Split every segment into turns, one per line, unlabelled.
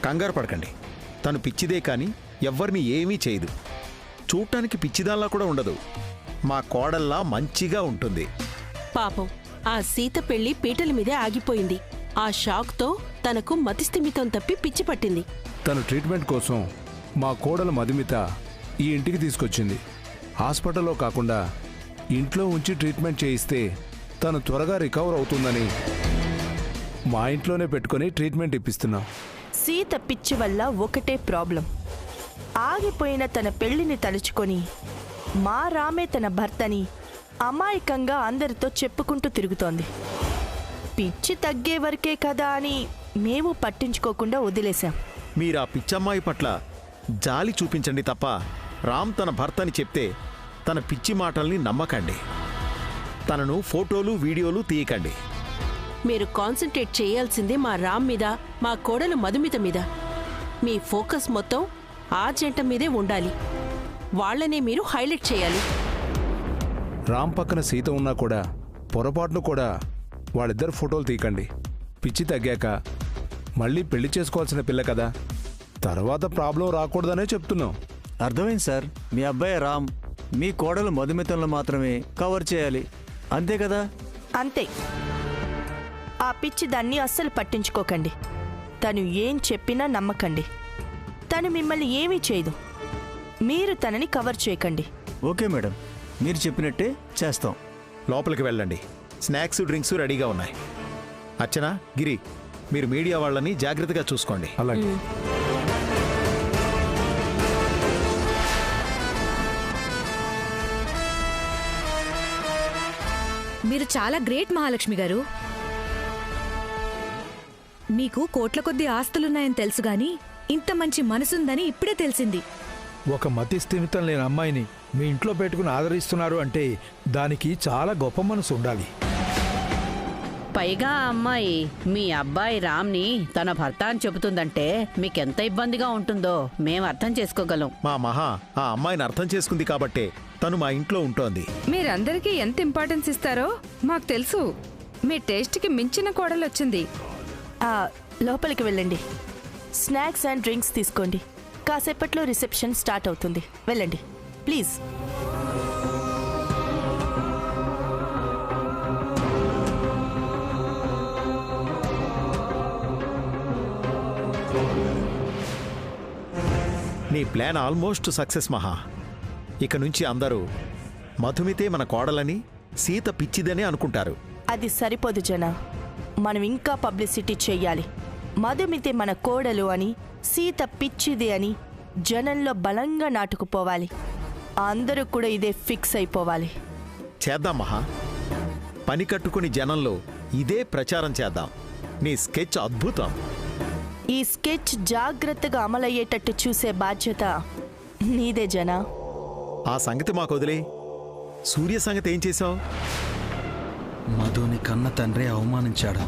కంగారు పడకండి. తను పిచ్చిదే కానీ ఎవ్వరిని ఏమీ చేయదు. చూడటానికి పిచ్చిదాల్లా కూడా ఉండదు. మా కోడల్లా మంచిగా ఉంటుంది.
పాపం ఆ సీత పెళ్లి పీటల మీదే ఆగిపోయింది. ఆ షాక్తో తనకు మతిస్థిమితం తప్పి పిచ్చి పట్టింది.
తను ట్రీట్మెంట్ కోసం మా కోడలు మధుమిత ఈ ఇంటికి తీసుకొచ్చింది. హాస్పిటల్లో కాకుండా ఇంట్లో ఉంచి ట్రీట్మెంట్ చేయిస్తే తను త్వరగా రికవర్ అవుతుందని మా ఇంట్లోనే పెట్టుకొని ట్రీట్మెంట్ ఇప్పిస్తున్నాం.
సీత పిచ్చి వల్ల ఒకటే ప్రాబ్లం. ఆగిపోయిన తన పెళ్లిని తలుచుకొని మా రామే తన భర్తని అమాయకంగా అందరితో చెప్పుకుంటూ తిరుగుతోంది. పిచ్చి తగ్గే వరకే కదా అని మేము పట్టించుకోకుండా వదిలేశాం.
మీరు ఆ పిచ్చమ్మాయి పట్ల జాలి చూపించండి తప్ప రామ్ తన భర్తని చెప్తే తన పిచ్చి మాటల్ని నమ్మకండి. తనను ఫోటోలు వీడియోలు తీయకండి.
మీరు కాన్సంట్రేట్ చేయాల్సింది మా రామ్ మీద, మా కోడలు మధుమిత మీద. మీ ఫోకస్ మొత్తం ఆ జంట మీదే ఉండాలి. వాళ్లనే మీరు హైలైట్ చేయాలి.
రామ్ పక్కన సీత ఉన్నా కూడా పొరపాటును కూడా వాళ్ళిద్దరు ఫోటోలు తీయకండి. పిచ్చి తగ్గాక మళ్ళీ పెళ్లి చేసుకోవాల్సిన పిల్ల కదా, తర్వాత ప్రాబ్లం రాకూడదనే చెప్తున్నాం.
అర్థమైంది సార్. మీ అబ్బాయి రామ్ మీ కోడలు మధుమితంలో మాత్రమే కవర్ చేయాలి, అంతే కదా?
అంతే. ఆ పిచ్చి దాన్ని అస్సలు పట్టించుకోకండి. తను ఏం చెప్పినా నమ్మకండి. తను మిమ్మల్ని ఏమీ చేయదు. మీరు తనని కవర్ చేయకండి.
ఓకే మేడం, మీరు చెప్పినట్టే చేస్తాం.
లోపలికి వెళ్ళండి. స్నాక్స్ డ్రింక్స్ రెడీగా ఉన్నాయి. అర్చన, గిరి, మీరు మీడియా వాళ్ళని జాగ్రత్తగా చూసుకోండి.
అలాగే.
మీరు చాలా గ్రేట్ మహాలక్ష్మి గారు. మీకు కోట్ల కొద్దీ ఆస్తులున్నాయని తెలుసు గాని ఇంత మంచి మనసుందని ఇప్పుడే తెలిసింది.
ఒక మతి స్థిమితం లేని అమ్మాయిని మీ ఇంట్లో పెట్టుకుని ఆదరిస్తున్నారు అంటే దానికి చాలా గొప్ప మనసు ఉండాలి.
పైగా ఆ అమ్మాయి మీ అబ్బాయి రామ్ని తన భర్త అని చెబుతుందంటే మీకెంత ఇబ్బందిగా ఉంటుందో మేం అర్థం చేసుకోగలం.
మా మహా ఆ అమ్మాయిని అర్థం చేసుకుంది కాబట్టే తను మా ఇంట్లో ఉంటోంది.
మీరందరికీ ఎంత ఇంపార్టెన్స్ ఇస్తారో మాకు తెలుసు. మీ టేస్ట్కి మించిన కోడలు వచ్చింది.
లోపలికి వెళ్ళండి. స్నాక్స్ అండ్ డ్రింక్స్ తీసుకోండి. కాసేపట్లో రిసెప్షన్ స్టార్ట్ అవుతుంది. వెళ్ళండి ప్లీజ్.
నీ ప్లాన్ ఆల్మోస్ట్ సక్సెస్ మహా. ఇక నుంచి అందరూ మధుమితే మన కోడలని, సీత పిచ్చిదని అనుకుంటారు.
అది సరిపోదు జన. మనం ఇంకా పబ్లిసిటీ చెయ్యాలి. మధుమితే మన కోడలు అని, సీత పిచ్చిది అని జనంలో బలంగా నాటుకుపోవాలి. అందరూ కూడా ఇదే ఫిక్స్ అయిపోవాలి.
చేద్దాం మహా. పని కట్టుకుని జనంలో ఇదే ప్రచారం చేద్దాం. నీ స్కెచ్ అద్భుతం.
ఈ స్కెచ్ జాగ్రత్తగా అమలయ్యేటట్టు చూసే బాధ్యత నీదే జన.
ఆ సంగతి మాకు వదిలే. సూర్య సంగతి ఏం చేశావు?
మధుని కన్న తండ్రే అవమానించాడు.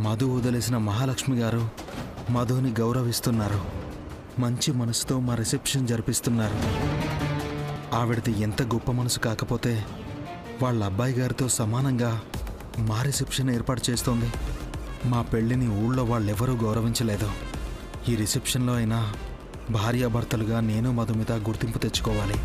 మధు వదిలేసిన మహాలక్ష్మి గారు మధుని గౌరవిస్తున్నారు. మంచి మనసుతో మా రిసెప్షన్ జరిపిస్తున్నారు. ఆవిడది ఎంత గొప్ప మనసు కాకపోతే వాళ్ళ అబ్బాయి గారితో సమానంగా మా రిసెప్షన్ ఏర్పాటు చేస్తోంది. మా పెళ్లిని ఊళ్ళో వాళ్ళెవరూ గౌరవించలేదు. ఈ రిసెప్షన్లో అయినా భార్యాభర్తలుగా నేను మధుమిత గుర్తింపు తెచ్చుకోవాలి.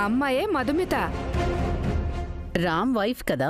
అమ్మాయే మధుమిత.
రామ్ వైఫ్ కదా.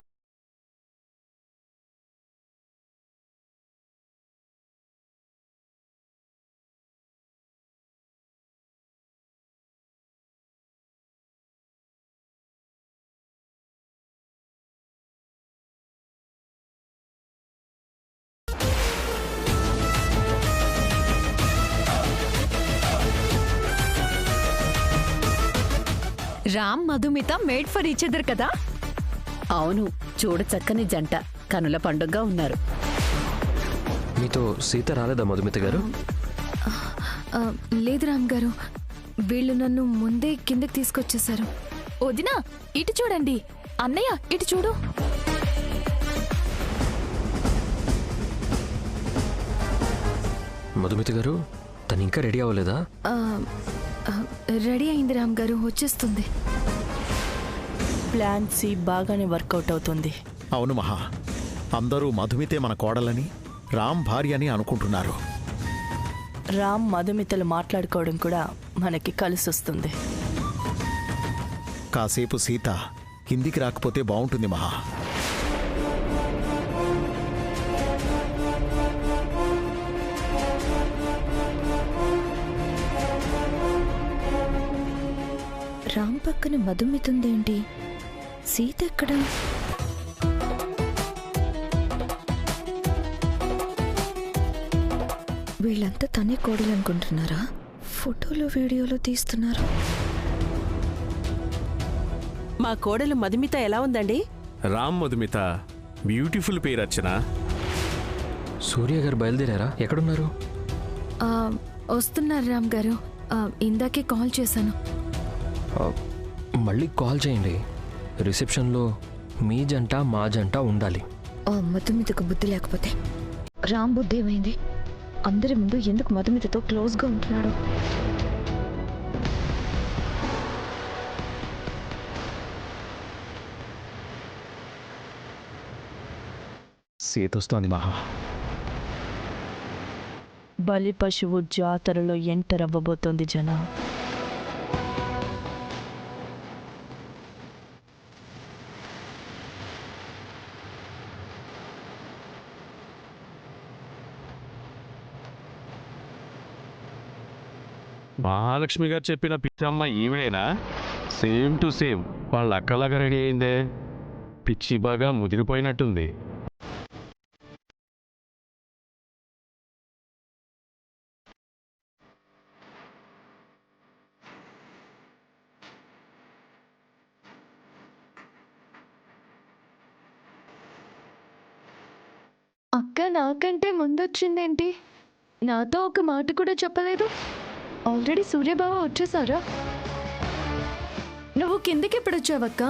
Ram Madhumita made for each other కదా.
అవును, చూడ చక్కని జంట, కనుల పండుగగా ఉన్నారు.
మీతో సీత రాలేదా మధుమిత గారు?
లేదు రామ్ గారు, వీళ్ళు నన్ను ముందే కిందకి తీసుకొచ్చేశారు. వదినా ఇటు చూడండి, అన్నయ్య ఇటు చూడు.
మధుమిత గారు, తను ఇంకా రెడీ అవ్వలేదా?
రెడీ అయింది రామ్ గారు, వచ్చేస్తుంది.
ప్లాన్ సి బాగానే వర్కౌట్ అవుతుంది.
అవును మహా, అందరూ మధుమితే మన కోడలని, రామ్ భార్య అని అనుకుంటున్నారు.
రామ్ మధుమితలు మాట్లాడుకోవడం కూడా మనకి కలిసొస్తుంది.
కాసేపు సీత కిందికి రాకపోతే బాగుంటుంది మహా.
రామ్ పక్కన మధుమితుందేంటి? సీత ఎక్కడ? వీళ్ళంతా తనే కోడలు అనుకుంటున్నారా? ఫోటోలు వీడియోలు తీస్తున్నారు.
మా కోడలు మధుమిత ఎలా ఉందండి?
రామ్ మధుమిత, బ్యూటిఫుల్ పేరు అర్చన.
సూర్య గారు బయలుదేరారా? ఎక్కడున్నారు?
వస్తున్నారు రామ్ గారు, ఇందాకే కాల్ చేశాను.
మళ్ళీ కాల్ చేయండి. రిసెప్షన్లో మీ జంట మా జంట ఉండాలి.
మధుమితకు బుద్ధి లేకపోతే రామ్ బుద్ధి ఏమైంది? అందరి ముందు ఎందుకు మధుమితతో క్లోజ్గా ఉంటున్నాడు?
సీత వస్తోంది మహా.
బలి పశువు జాతరలో ఎంటర్ అవ్వబోతోంది జన.
మహాలక్ష్మి గారు చెప్పిన పిచ్చమ్మ ఈవిడేనా? సేమ్ టు సేమ్ వాళ్ళ అక్కలాగా రెడీ అయిందే. పిచ్చి బాగా ముదిరిపోయినట్టుంది.
అక్క నాకంటే ముందొచ్చిందేంటి? నాతో ఒక మాట కూడా చెప్పలేదు. ఆల్రెడీ సూర్యబావ వచ్చేసారా? నువ్వు కిందకి ఎప్పుడు వచ్చావక్క?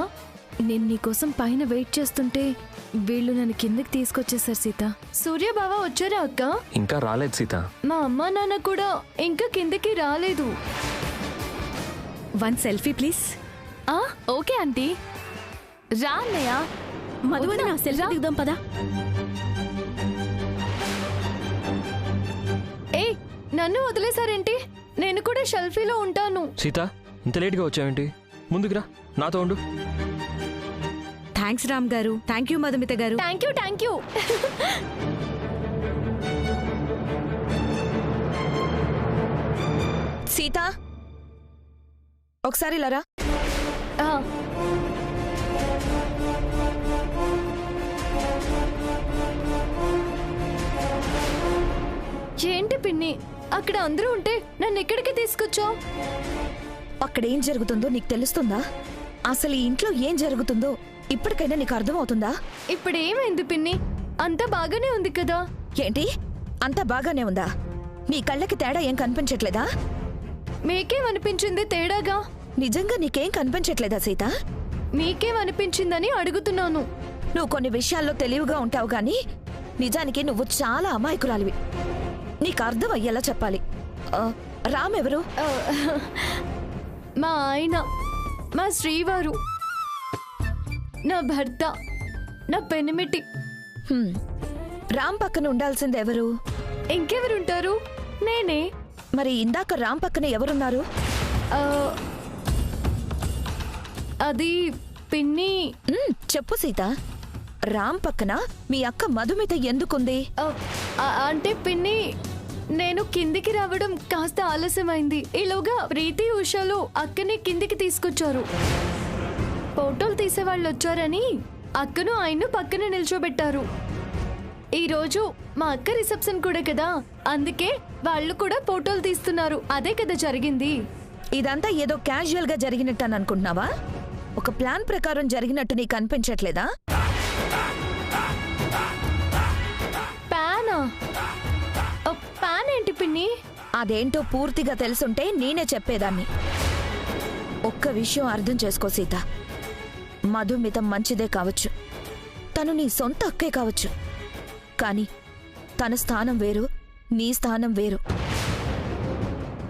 నేను నీకోసం పైన వెయిట్ చేస్తుంటే వీళ్ళు నన్ను కిందకి తీసుకొచ్చేసారు సీత. సూర్యబావ వచ్చారా అక్క?
ఇంకా రాలేదు సీత.
మా అమ్మా నాన్న కూడా ఇంకా కిందకి రాలేదు.
One selfie please.
Okay aunty. రా అన్నయ్య.
మధువన సెల్ఫీ దిగుదాం పదా.
నన్ను వదిలేసారేంటి? నేను కూడా సెల్ఫీలో ఉంటాను.
సీత, ఇంత లేట్గా వచ్చావేంటి? ముందుకు రా, నాతో ఉండు.
థ్యాంక్స్ రామ్ గారు. థ్యాంక్ యూ మధుమిత గారు.
Thank you, thank you.
Sita, ఒకసారి లరా.
ఏంటి పిన్ని, అక్కడ అందరూ ఉంటే నన్ను ఎక్కడికి తీసుకొచ్చావు?
అక్కడ ఏం జరుగుతుందో నీకు తెలుస్తుందా? అసలు ఈ ఇంట్లో ఏం జరుగుతుందో ఇప్పటికైనా నీకు అర్థమవుతుందా?
ఇప్పుడు ఏమైంది పిన్ని? అంతా బాగానే ఉంది కదా.
ఏంటి అంతా బాగానే ఉందా? నీ కళ్ళకి తేడా ఏం కనిపించట్లేదా?
మీకేమనిపించింది తేడాగా?
నిజంగా నీకేం కనిపించట్లేదా సీత?
మీకేమనిపించిందని అడుగుతున్నాను.
నువ్వు కొన్ని విషయాల్లో తెలివిగా ఉంటావు గాని నిజానికి నువ్వు చాలా అమాయకురాలివి. నీకు అర్థం అయ్యేలా చెప్పాలి. రామ్ ఎవరు?
మా ఆయన, మా శ్రీవారు, నా భర్త, నా పెనిమిటి.
రామ్ పక్కన ఉండాల్సింది ఎవరు?
ఇంకెవరుంటారు? నేనే.
మరి ఇందాక రామ్ పక్కన ఎవరున్నారు?
అది పిన్ని.
చెప్పు సీత, రామ్ పక్కన మీ అక్క మధుమిత ఎందుకుంది?
అంటే పిన్ని, నేను కిందికి రావడం కాస్త ఆలస్యమైంది. ఈలోగా ప్రీతి ఉషాలు అక్కని కిందికి తీసుకొచ్చారు. ఫోటోలు తీసేవాళ్ళు వచ్చారని అక్కను ఆయన్ను పక్కన నిల్చోబెట్టారు. ఈరోజు మా అక్క రిసెప్షన్ కూడా కదా, అందుకే వాళ్ళు కూడా ఫోటోలు తీస్తున్నారు. అదే కదా జరిగింది.
ఇదంతా ఏదో క్యాజువల్ గా జరిగినట్టు అనుకుంటున్నావా? ఒక ప్లాన్ ప్రకారం జరిగినట్టు నీకు అనిపించట్లేదా?
ప్యానా? ప్యాన్ ఏంటి పిన్ని?
అదేంటో పూర్తిగా తెలుసుంటే నేనే చెప్పేదాన్ని. ఒక్క విషయం అర్థం చేసుకో సీత. మధుమిత మంచిదే కావచ్చు, తను నీ సొంత అక్కే కావచ్చు, కానీ తన స్థానం వేరు, నీ స్థానం వేరు.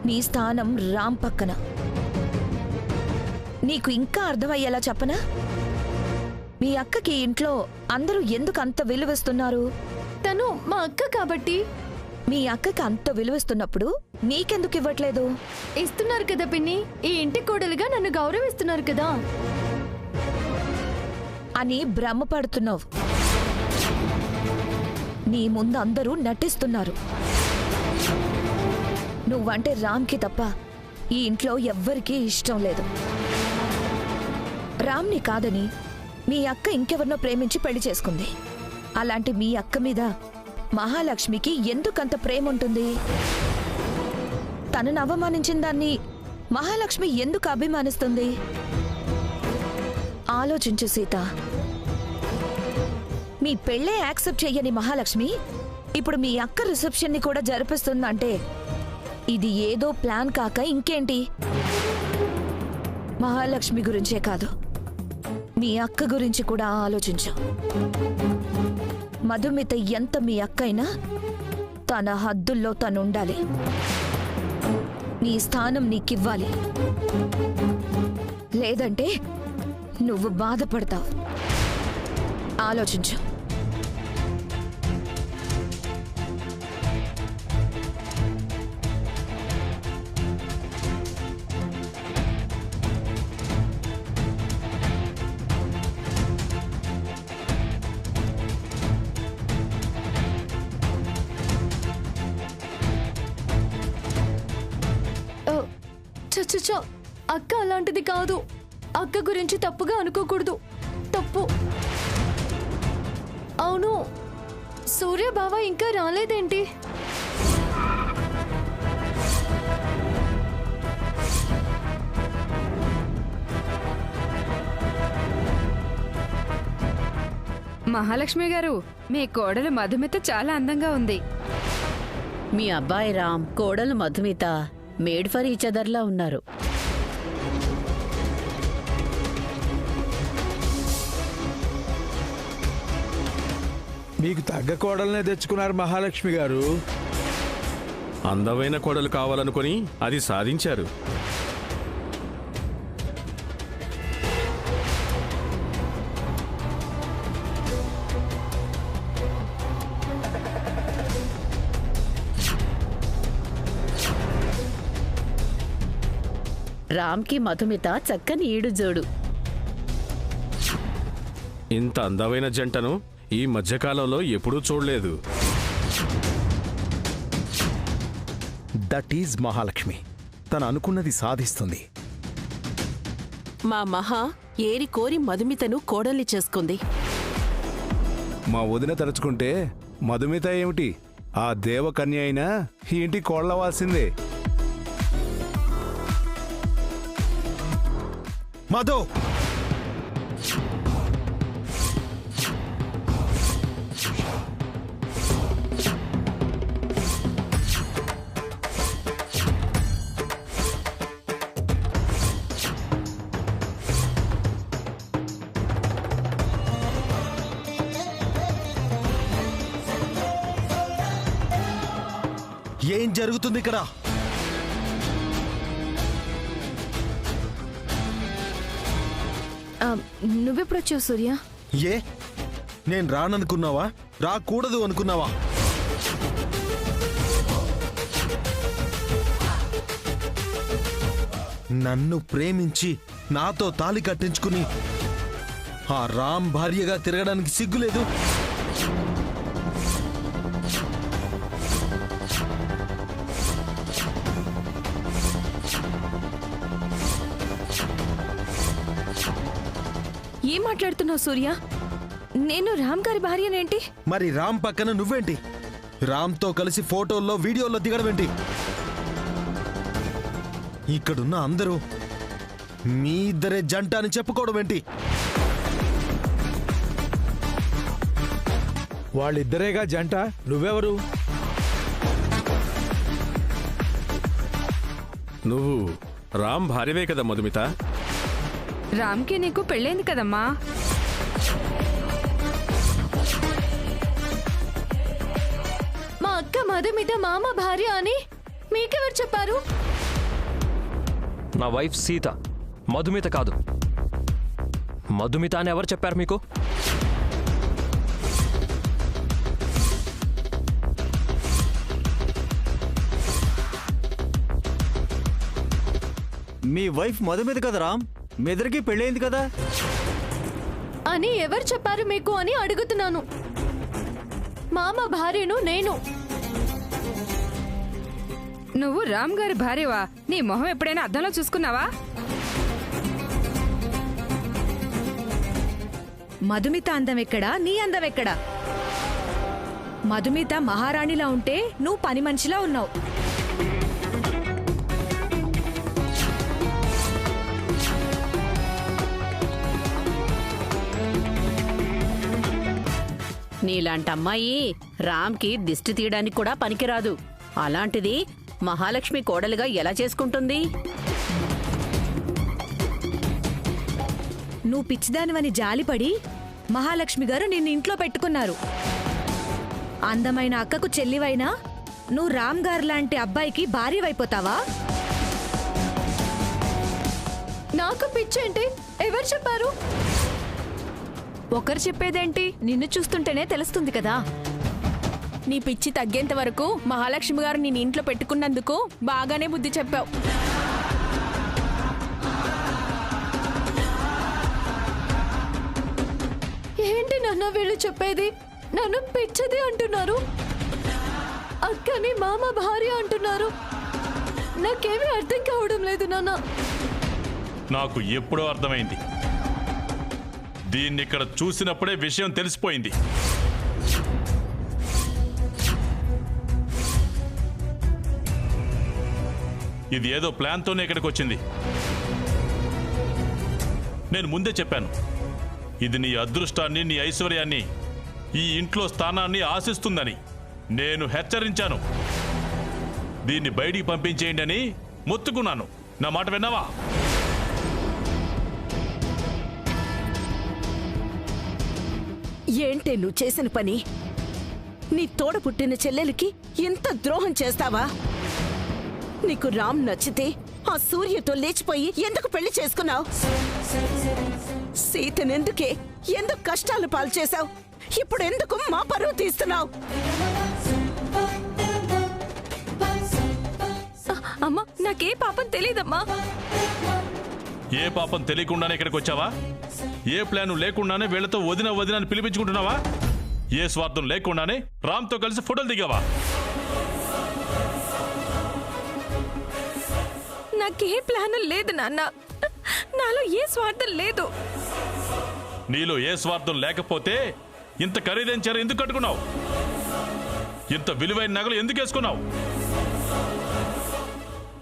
నీ స్థానం రామ్ పక్కన. నీకు ఇంకా అర్థమయ్యేలా చెప్పనా? మీ అక్కకి ఇంట్లో అందరూ ఎందుకు అంత విలువిస్తున్నారు?
తను మా అక్క కాబట్టి.
మీ అక్కకి అంత విలువిస్తున్నప్పుడు నీకెందుకు ఇవ్వట్లేదు?
ఇస్తున్నారు కదా పిన్ని, ఈ ఇంటి కోడలుగా నన్ను గౌరవిస్తున్నారు కదా
అని భ్రమపడుతున్నావు. నీ ముందు అందరూ నటిస్తున్నారు. నువ్వంటే రామ్కి తప్ప ఈ ఇంట్లో ఎవ్వరికీ ఇష్టం లేదు. రామ్ని కాదని మీ అక్క ఇంకెవరినో ప్రేమించి పెళ్లి చేసుకుంది. అలాంటి మీ అక్క మీద మహాలక్ష్మికి ఎందుకంత ప్రేమ ఉంటుంది? తనను అవమానించిన దాన్ని మహాలక్ష్మి ఎందుకు అభిమానిస్తుంది? ఆలోచించు సీత. మీ పెళ్ళే యాక్సెప్ట్ చెయ్యని మహాలక్ష్మి ఇప్పుడు మీ అక్క రిసెప్షన్ని కూడా జరిపిస్తుందంటే ఇది ఏదో ప్లాన్ కాక ఇంకేంటి? మహాలక్ష్మి గురించే కాదు, మీ అక్క గురించి కూడా ఆలోచించు. మధుమిత ఎంత మీ అక్క అయినా తన హద్దుల్లో తనుండాలి. నీ స్థానం నీకివ్వాలి. లేదంటే నువ్వు బాధపడతావు. ఆలోచించు.
చచ్చ, అక్క అలాంటిది కాదు. అక్క గురించి తప్పుగా అనుకోకూడదు. తప్పు. అవును, సూర్య బావ ఇంకా రాలేదేంటి?
మహాలక్ష్మి గారు, మీ కోడలు మధుమిత చాలా అందంగా ఉంది.
మీ అబ్బాయి రామ్, కోడలు మధుమిత మేడ్ ఫర్ ఈచ్ అదర్లా ఉన్నారు.
మీకు తగ్గ కోడలనే తెచ్చుకున్నారు మహాలక్ష్మి గారు.
అందమైన కోడలు కావాలనుకొని అది సాధించారు.
రామ్కి మధుమిత చక్కని ఈడు జోడు.
ఇంత అందమైన జంటను ఈ మధ్యకాలంలో ఎప్పుడూ చూడలేదు.
That is Mahalakshmi. తను అనుకున్నది సాధిస్తుంది.
మా మహా ఏరి కోరి మధుమితను కోడల్ని చేసుకుంది.
మా వదిన తలుచుకుంటే మధుమిత ఏమిటి, ఆ దేవకన్య అయినా ఈ ఇంటి కోళ్ళవాల్సిందే.
మధు, ఏం జరుగుతుంది ఇక్కడ?
నువ్వెప్పుడొచ్చావు సూర్య?
ఏ, నేను రాననుకున్నావా? రాకూడదు అనుకున్నావా? నన్ను ప్రేమించి నాతో తాళి కట్టించుకుని ఆ రామ్ భార్యగా తిరగడానికి సిగ్గులేదు?
ఏం మాట్లాడుతున్నావు సూర్య? నేను రామ్ గారి భార్యనేంటి?
మరి రామ్ పక్కన నువ్వేంటి? రామ్తో కలిసి ఫోటోల్లో వీడియోల్లో దిగడం ఏంటి? ఇక్కడున్న అందరూ
మీ ఇద్దరే జంట అని చెప్పుకోవడం ఏంటి?
వాళ్ళిద్దరేగా జంట, నువ్వెవరు?
నువ్వు రామ్ భార్యవే కదా మధుమిత?
రామ్కి నీకు పెళ్ళైంది కదమ్మా.
మా అక్క మధుమిత మామ భార్య అని మీకెవరు చెప్పారు?
నా వైఫ్ సీత, మధుమిత కాదు. మధుమిత అని ఎవరు చెప్పారు మీకు?
మీ వైఫ్ మధుమిత కదా రామ్? మీ ఇద్దరికి పెళ్ళైంది కదా
అని ఎవరు చెప్పారు మీకు అని అడుగుతున్నాను. మామ భార్యను నేను.
నువ్వు రామ్ గారి భార్యవా? నీ మొహం ఎప్పుడైనా అద్దంలో చూసుకున్నావా?
మధుమిత అందం ఎక్కడా, నీ అందం ఎక్కడా? మధుమిత మహారాణిలా ఉంటే నువ్వు పని మనిషిలా ఉన్నావు.
నీలాంటి అమ్మాయి రామ్కి దిష్టి తీయడానికి కూడా పనికిరాదు. అలాంటిది మహాలక్ష్మి కోడలుగా ఎలా చేసుకుంటుంది?
నువ్వు పిచ్చిదానివని జాలిపడి మహాలక్ష్మి గారు నిన్ను ఇంట్లో పెట్టుకున్నారు. అందమైన అక్కకు చెల్లివైనా నువ్వు రామ్ గారు లాంటి అబ్బాయికి భార్యవైపోతావా?
నాకు పిచ్చేంటి? ఎవరు చెప్పారు?
ఒకరు చెప్పేదేంటి, నిన్ను చూస్తుంటేనే తెలుస్తుంది కదా. నీ పిచ్చి తగ్గేంత వరకు మహాలక్ష్మి గారు నేను ఇంట్లో పెట్టుకున్నందుకు బాగానే బుద్ధి చెప్పావు.
ఏంటి నాన్న వీళ్ళు చెప్పేది? నన్ను పిచ్చిది అంటున్నారు, అక్కని మామ భార్య అంటున్నారు. నాకేమీ అర్థం కావడం లేదు నాన్న.
నాకు ఎప్పుడో అర్థమైంది. దీన్ని ఇక్కడ చూసినప్పుడే విషయం తెలిసిపోయింది. ఇది ఏదో ప్లాన్తోనే ఇక్కడికి వచ్చింది. నేను ముందే చెప్పాను, ఇది నీ అదృష్టాన్ని, నీ ఐశ్వర్యాన్ని, ఈ ఇంట్లో స్థానాన్ని ఆశిస్తుందని నేను హెచ్చరించాను. దీన్ని బయటికి పంపించేయండి అని మొత్తుకున్నాను. నా మాట విన్నావా?
ఏంటే నువ్వు చేసిన పని? నీ తోడ పుట్టిన చెల్లెలికి ఎంత ద్రోహం చేస్తావా? నీకు రామ్ నచ్చితే ఆ సూర్యతో లేచిపోయి ఎందుకు పెళ్లి చేసుకున్నావు? సీతనెందుకే ఎందుకు కష్టాలు పాలు చేశావు? ఇప్పుడు ఎందుకు మా పరువు తీస్తున్నావు?
అమ్మా, నాకే పాపం తెలీదమ్మా.
ఏ పాపం తెలియకుండానే ఇక్కడికి వచ్చావా? ఏ ప్లాను లేకుండానే వీళ్లతో వదిన వదిన అని పిలిపించుకుంటున్నావా? ఏ స్వార్థం లేకుండానే రామ్తో కలిసి ఫోటోలు దిగావా?
నాకే ప్లాన్ లేదు నాన్న. నాలో ఏ స్వార్థం లేదు.
నీలో ఏ స్వార్థం లేకపోతే ఇంత ఖరీదైన చీర ఎందుకు కట్టుకున్నావు? ఇంత విలువైన నగలు ఎందుకు వేసుకున్నావు?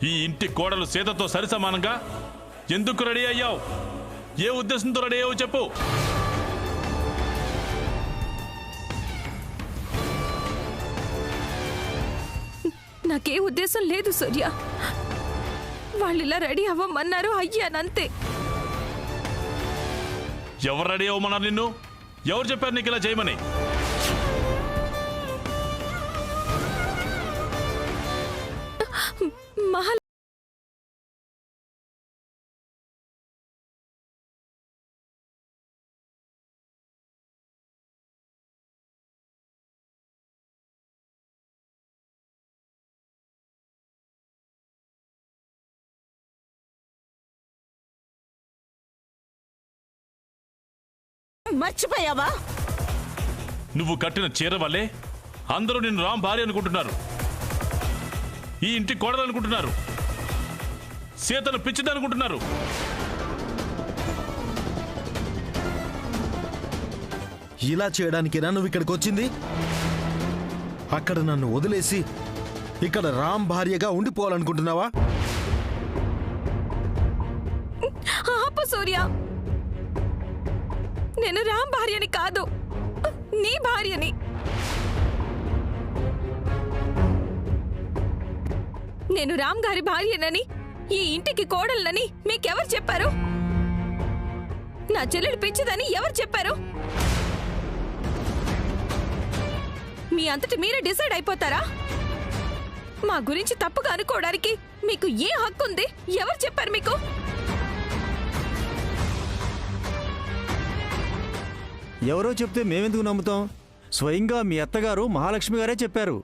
ఈ ఇంటి కోడలు సీతతో సరిసమానంగా ఎందుకు రెడీ అయ్యావు? ఏ ఉద్దేశంతో రెడీ అయ్యావు చెప్పు.
నాకే ఉద్దేశం లేదు సూర్య. వాళ్ళు ఇలా రెడీ అవ్వమన్నారు, అయ్యానంతే.
ఎవరు రెడీ అవ్వమన్నారు నిన్ను? ఎవరు చెప్పారు నీకు ఇలా చేయమని?
మర్చిపోయావా?
నువ్వు కట్టిన చీర వల్లే అందరూ నిన్ను రామ్ భార్య అనుకుంటున్నారు, ఈ ఇంటి కోడలు అనుకుంటున్నారు, సీతను పిచ్చిది అనుకుంటున్నారు.
ఇలా చేయడానికేనా నువ్వు ఇక్కడికి వచ్చింది? అక్కడ నన్ను వదిలేసి ఇక్కడ రామ్ భార్యగా ఉండిపోవాలనుకుంటున్నావా?
ఆపు సూర్య, నేను రామ్ భార్యని కాదు, నీ భార్యని. నేను రామ్ గారి భార్యనని, ఈ ఇంటికి కోడళ్ళని మీకెవరు చెప్పారు? నా చెల్లెలు పిచ్చిదని ఎవరు చెప్పారు? మీ అంతటి మీరే డిసైడ్ అయిపోతారా? మా గురించి తప్పుగా అనుకోవడానికి మీకు ఏ హక్కు ఉంది? ఎవరు చెప్పారు మీకు?
ఎవరో చెప్తే మేమెందుకు నమ్ముతాం? స్వయంగా మీ అత్తగారు మహాలక్ష్మి గారే చెప్పారు.